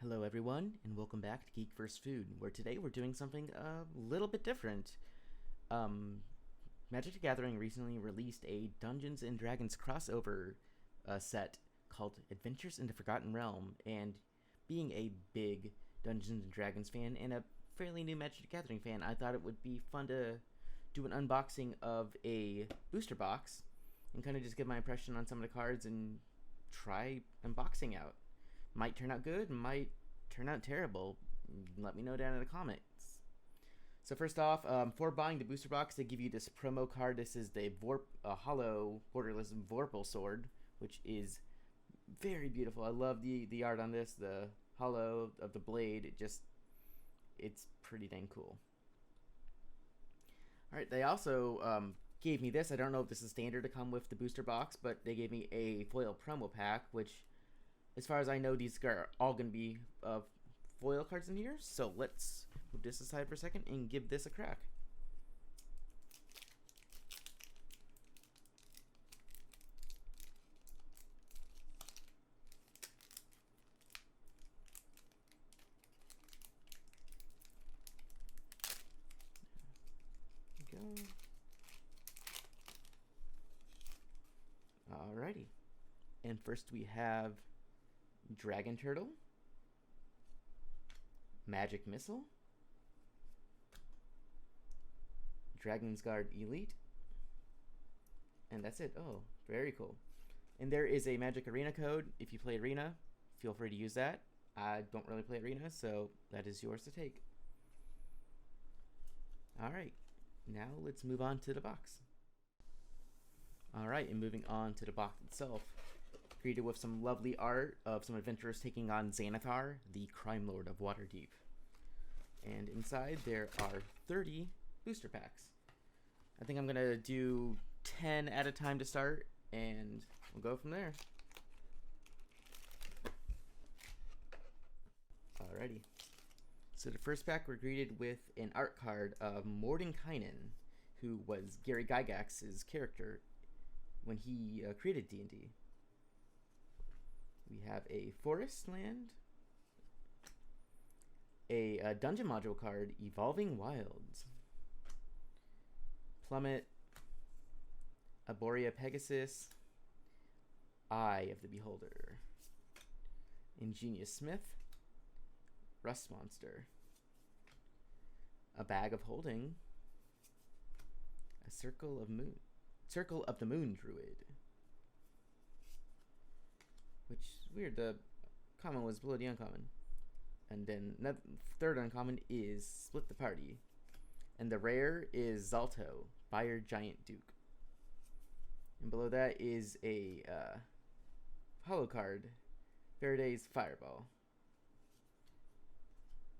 Hello everyone, and welcome back to Geek vs. Food, where today we're doing something a little bit different. Um, Magic the Gathering recently released a Dungeons & Dragons crossover set called Adventures in the Forgotten Realm, and being a big Dungeons & Dragons fan and a fairly new Magic the Gathering fan, I thought it would be fun to do an unboxing of a booster box and kind of just give my impression on some of the cards and try unboxing out. Might turn out good, might turn out terrible. Let me know down in the comments. So first off, for buying the booster box, they give you this promo card. This is the hollow borderless Vorpal sword, which is very beautiful. I love the art on this. The hollow of the blade, it's pretty dang cool. All right, they also gave me this. I don't know if this is standard to come with the booster box, but they gave me a foil promo pack, which, as far as I know, these are all going to be foil cards in here. So let's move this aside for a second and give this a crack. There we go. Alrighty. And first we have Dragon Turtle, Magic Missile, Dragon's Guard Elite, and that's it. Oh, very cool. And there is a Magic Arena code. If you play Arena, feel free to use that. I don't really play Arena, so that is yours to take. Alright, now let's move on to the box. Alright, and moving on to the box itself. Greeted with some lovely art of some adventurers taking on Xanathar, the crime lord of Waterdeep. And inside there are 30 booster packs. I think I'm going to do 10 at a time to start, and we'll go from there. Alrighty. So the first pack, we're greeted with an art card of Mordenkainen, who was Gary Gygax's character when he created D&D. We have a Forest Land, a dungeon module card, Evolving Wilds, Plummet, Arborea Pegasus, Eye of the Beholder, Ingenious Smith, Rust Monster, a Bag of Holding, a Circle of the Moon Druid. Which is weird, the common was below the uncommon. And then third uncommon is Split the Party. And the rare is Zalto, Fire Giant Duke. And below that is a hollow card, Faraday's Fireball.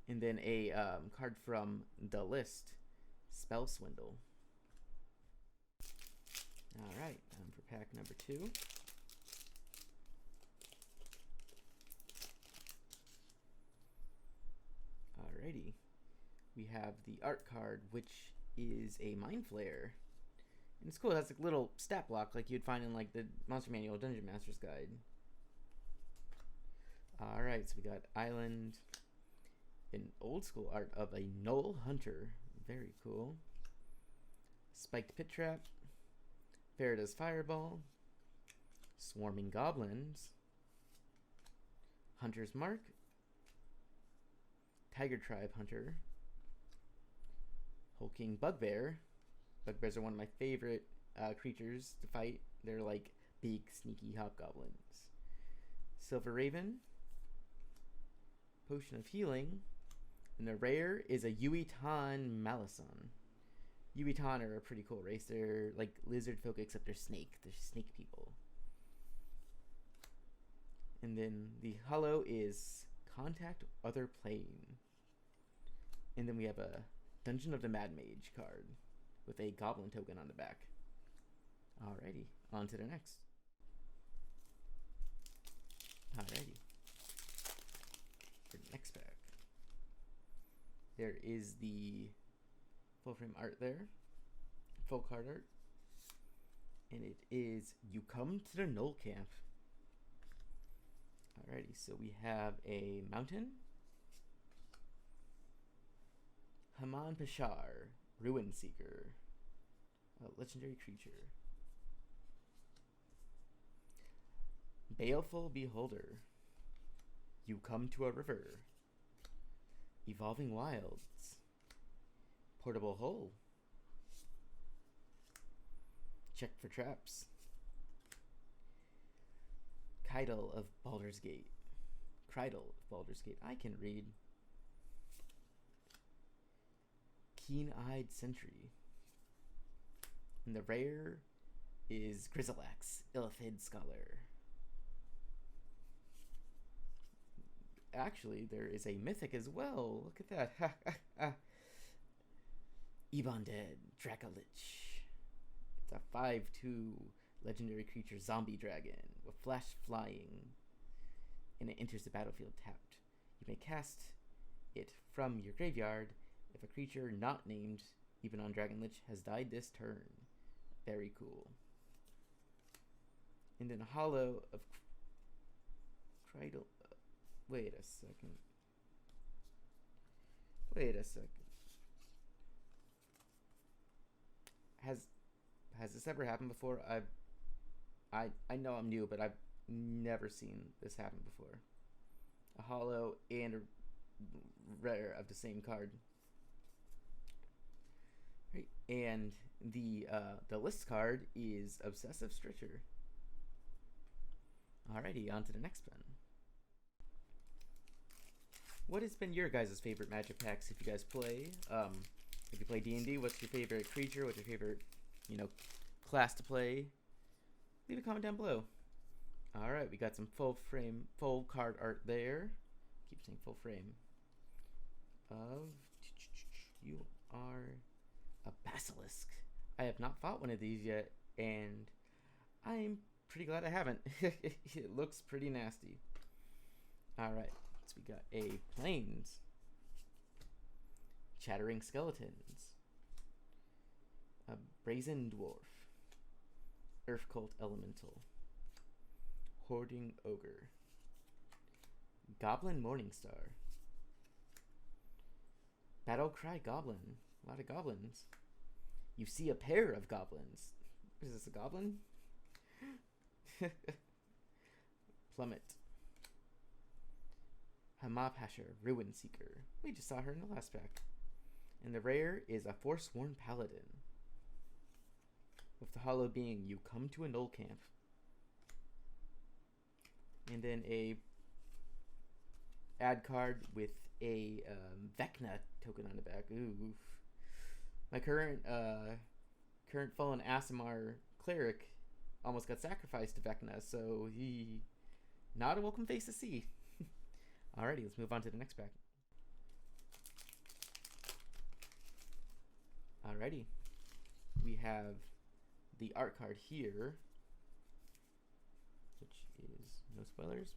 And then a card from the list, Spell Swindle. Alright, for pack number 2. Alrighty, we have the art card, which is a Mind Flayer. And it's cool, it has like a little stat block like you'd find in like the Monster Manual Dungeon Master's Guide. Alright, so we got Island, an old school art of a Knoll Hunter. Very cool. Spiked Pit Trap, Faraday's Fireball, Swarming Goblins, Hunter's Mark, Tiger Tribe Hunter, Hulking Bugbear. Bugbears are one of my favorite creatures to fight. They're like big, sneaky hobgoblins. Silver Raven, Potion of Healing, and the rare is a Yuitan Malison. Yuitan are a pretty cool race. They're like lizard folk, except they're snake. They're snake people. And then the hollow is Contact Other Plane. And then we have a Dungeon of the Mad Mage card with a goblin token on the back. Alrighty, on to the next. Alrighty. For the next pack, there is the full frame art there, full card art, and it is You Come to the Knoll Camp. Alrighty, so we have a mountain. Haman Pashar, Ruin Seeker, a legendary creature. Baleful Beholder, you come to a river. Evolving Wilds, Portable Hole, check for traps. Cridle of Baldur's Gate, I can read. Keen-Eyed Sentry, and the rare is Grizzleaxe, Illithid Scholar. Actually, there is a mythic as well. Look at that. Ebon Dead, Dracolich. It's a 5/2 legendary creature zombie dragon with flash flying, and it enters the battlefield tapped. You may cast it from your graveyard if a creature not named Ebon Dragonlich has died this turn. Very cool. And then Hollow of Cridle. Wait a second. Has this ever happened before? I know I'm new, but I've never seen this happen before. A hollow and a rare of the same card. Right. And the list card is Obsessive Stritcher. Alrighty, on to the next one. What has been your guys' favorite Magic packs if you guys play? If you play D&D, what's your favorite creature? What's your favorite, class to play? Leave a comment down below. Alright, we got some full card art there. Keep saying full frame. You are a basilisk. I have not fought one of these yet, and I'm pretty glad I haven't. It looks pretty nasty. Alright. So we got a plains, chattering skeletons, a brazen dwarf, earth cult elemental, hoarding ogre, goblin morningstar, battle cry goblin. A lot of goblins. You see a pair of goblins. Is this a goblin? Plummet. Hamapasher, Ruin Seeker. We just saw her in the last pack. And the rare is a Forsworn Paladin. With the hollow being, you come to a Knoll Camp. And then a ad card with a Vecna token on the back. Ooh. My current fallen Aasimar cleric almost got sacrificed to Vecna, so he not a welcome face to see. Alrighty, let's move on to the next pack. Alrighty. We have the art card here, which is, no spoilers,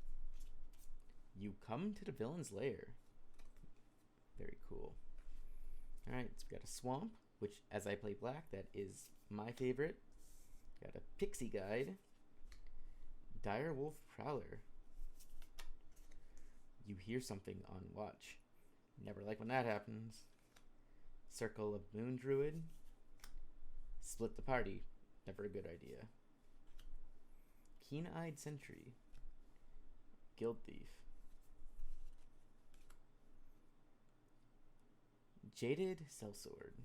you come to the villain's lair. Very cool. Alright, so we got a swamp, which, as I play black, that is my favorite. Got a pixie guide. Dire Wolf Prowler. You hear something on watch. Never like when that happens. Circle of Moon Druid. Split the party. Never a good idea. Keen-Eyed Sentry. Guild Thief. Jaded Sellsword.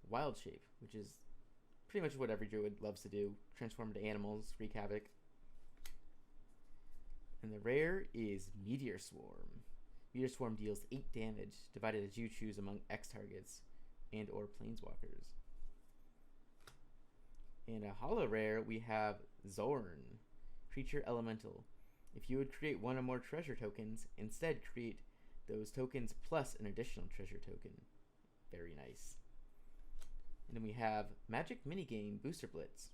Wild Shape, which is pretty much what every druid loves to do. Transform into animals, wreak havoc. And the rare is Meteor Swarm. Meteor Swarm deals 8 damage, divided as you choose among X targets and or planeswalkers. And a hollow rare, we have Zorn, Creature Elemental. If you would create one or more treasure tokens, instead create those tokens plus an additional treasure token. Very nice. And then we have Magic Minigame Booster Blitz.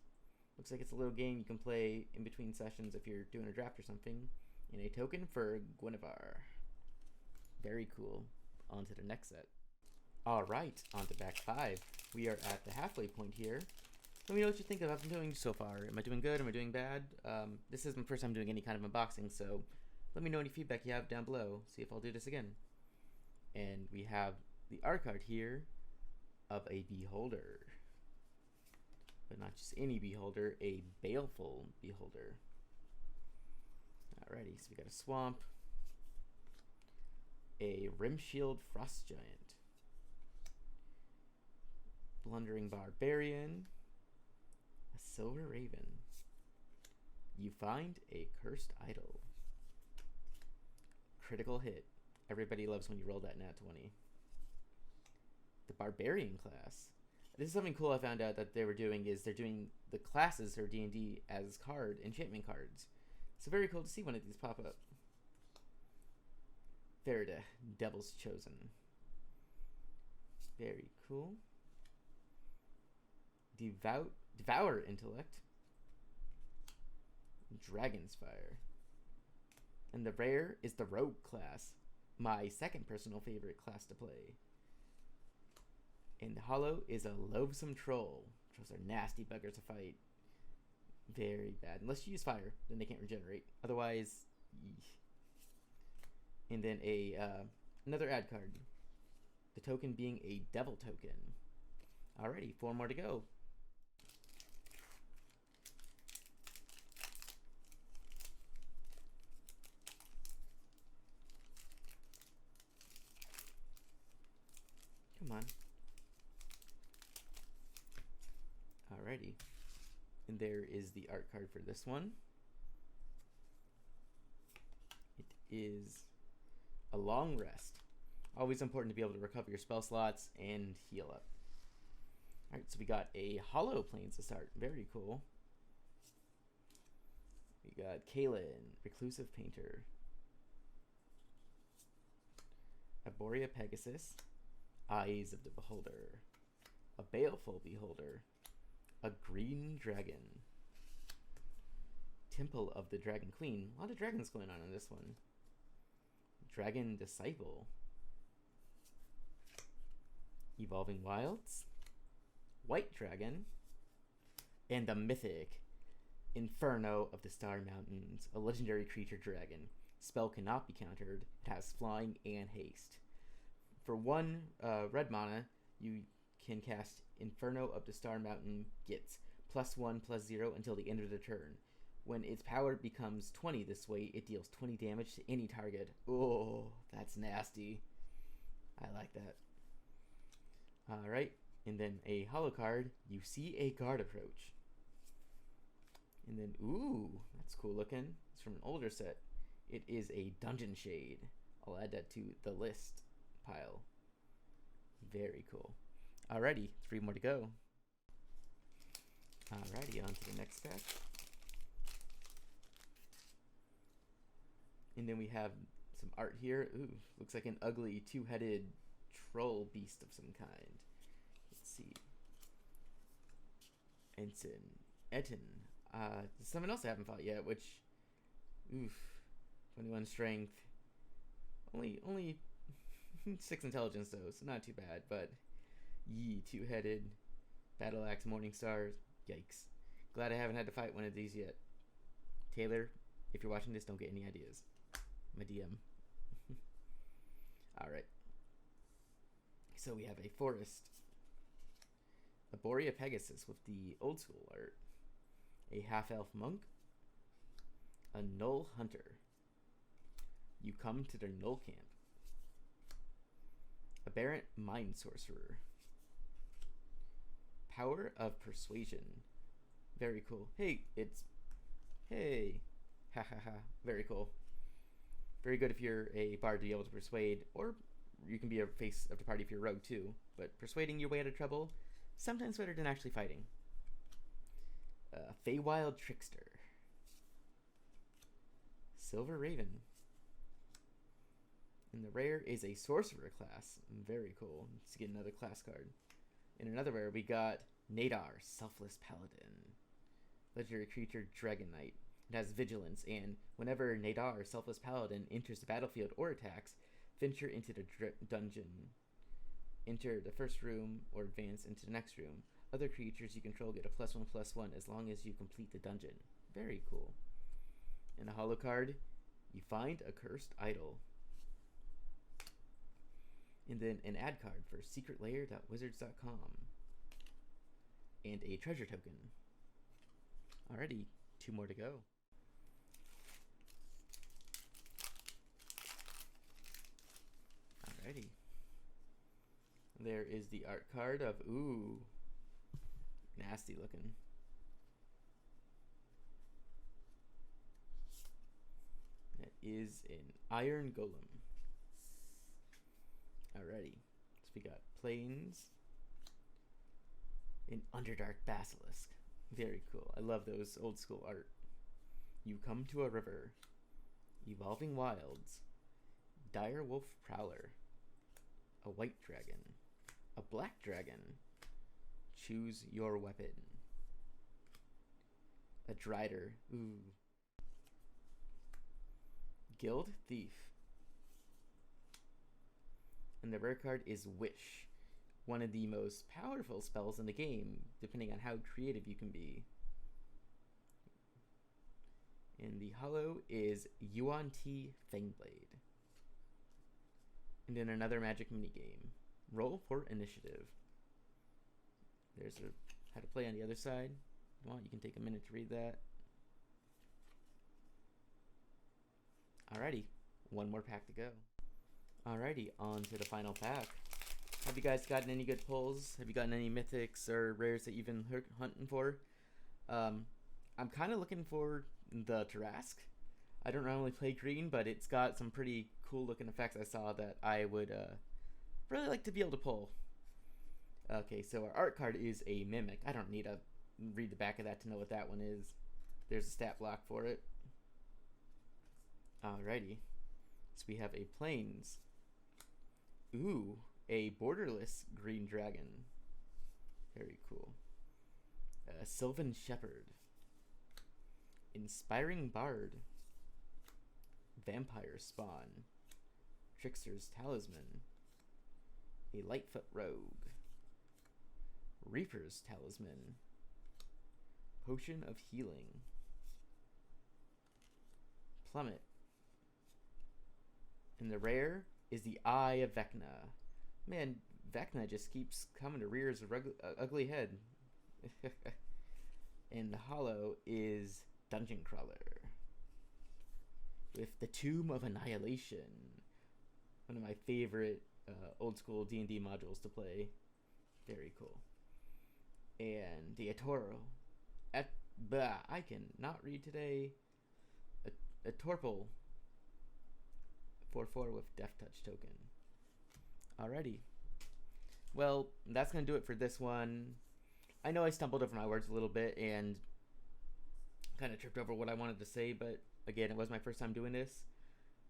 Looks like it's a little game you can play in between sessions if you're doing a draft or something. And a token for Guinevere. Very cool. On to the next set. Alright, on to back 5. We are at the halfway point here. Let me know what you think of what I'm doing so far. Am I doing good? Am I doing bad? This is my first time doing any kind of unboxing, so let me know any feedback you have down below. See if I'll do this again. And we have the art card here of a beholder. But not just any beholder, a baleful beholder. Alrighty, so we got a swamp, a rim-shield frost giant, blundering barbarian, a silver raven. You find a cursed idol. Critical hit. Everybody loves when you roll that nat 20. The barbarian class. This is something cool I found out that they were doing is they're doing the classes for D&D as enchantment cards. So very cool to see one of these pop up. Verida, Devil's Chosen. Very cool. Devour Intellect. Dragon's Fire. And the rare is the Rogue class. My second personal favorite class to play. And the hollow is a Loathsome Troll. Trolls are nasty buggers to fight. Very bad. Unless you use fire, then they can't regenerate. Otherwise, eesh. And then another ad card. The token being a devil token. Alrighty, 4 more to go. Come on. Alrighty. And there is the art card for this one. It is a long rest. Always important to be able to recover your spell slots and heal up. Alright, so we got a hollow plains to start. Very cool. We got Kaelin, Reclusive Painter. Arborea Pegasus, Eyes of the Beholder. A Baleful Beholder. A Green Dragon. Temple of the Dragon Queen. A lot of dragons going on in this one. Dragon Disciple. Evolving Wilds. White Dragon. And the mythic Inferno of the Star Mountains. A legendary creature dragon. Spell cannot be countered. It has flying and haste. For 1 red mana, you can cast Inferno of the Star Mountain gets +1/+0 until the end of the turn. When its power becomes 20 this way, it deals 20 damage to any target. Oh, that's nasty. I like that. Alright, and then a hollow card. You see a guard approach. And then, ooh, that's cool looking. It's from an older set. It is a Dungeon Shade. I'll add that to the list pile. Very cool. Alrighty, 3 more to go. Alrighty, on to the next pack. And then we have some art here. Ooh, looks like an ugly 2-headed troll beast of some kind. Let's see. Etten. There's someone else I haven't fought yet, which, oof, 21 strength. Only 6 intelligence though, so not too bad, but yee, 2-headed. Battle Axe, Morningstar. Yikes. Glad I haven't had to fight one of these yet. Taylor, if you're watching this, don't get any ideas. My DM. Alright. So we have a forest. Arborea Pegasus with the old school art. A half-elf monk. A Null Hunter. You come to their Null Camp. Aberrant Mind Sorcerer. Power of Persuasion. Very cool. Hey. Ha ha ha. Very cool. Very good if you're a bard to be able to persuade, or you can be a face of the party if you're a rogue too. But persuading your way out of trouble, sometimes better than actually fighting. Feywild Trickster. Silver Raven. And the rare is a Sorcerer class. Very cool. Let's get another class card. In another rare, we got Nadar, Selfless Paladin. Legendary creature, Dragon Knight. It has Vigilance, and whenever Nadar, Selfless Paladin, enters the battlefield or attacks, venture into the dungeon. Enter the first room or advance into the next room. Other creatures you control get a +1/+1 as long as you complete the dungeon. Very cool. And a holo card, you find a cursed idol. And then an ad card for secretlair.wizards.com. And a treasure token. Alrighty, 2 more to go. Alrighty. There is the art card of, ooh, nasty looking. That is an iron golem. Alrighty. So we got plains. An underdark basilisk. Very cool. I love those old school art. You come to a river. Evolving wilds. Dire wolf prowler. A white dragon. A black dragon. Choose your weapon. A drider. Ooh. Guild thief. And the rare card is Wish. One of the most powerful spells in the game, depending on how creative you can be. And the holo is Yuan Ti Fangblade. And then another magic minigame. Roll for initiative. There's how to play on the other side. If you want, you can take a minute to read that. Alrighty, 1 more pack to go. Alrighty, on to the final pack. Have you guys gotten any good pulls? Have you gotten any mythics or rares that you've been hunting for? I'm kind of looking for the Tarask. I don't normally play green, but it's got some pretty cool looking effects I saw that I would really like to be able to pull. Okay, so our art card is a Mimic. I don't need to read the back of that to know what that one is. There's a stat block for it. Alrighty. So we have a Plains. Ooh, a borderless green dragon. Very cool. A Sylvan Shepherd. Inspiring Bard. Vampire Spawn. Trickster's Talisman. A Lightfoot Rogue. Reaper's Talisman. Potion of Healing. Plummet. And the rare is the Eye of Vecna. Man, Vecna just keeps coming to rear his ugly head. And the holo is Dungeon Crawler. With the Tomb of Annihilation. One of my favorite old school D&D modules to play. Very cool. And the Atoro. I can not read today. A Torpal. 4/4 with Death Touch token. Alrighty. Well, that's going to do it for this one. I know I stumbled over my words a little bit and kind of tripped over what I wanted to say, but again, it was my first time doing this.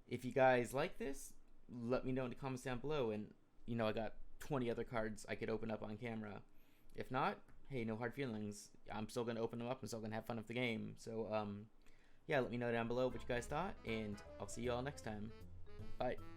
If you guys like this, let me know in the comments down below, and you know I got 20 other cards I could open up on camera. If not, hey, no hard feelings. I'm still going to open them up and still going to have fun with the game. So, yeah, let me know down below what you guys thought, and I'll see you all next time. Bye.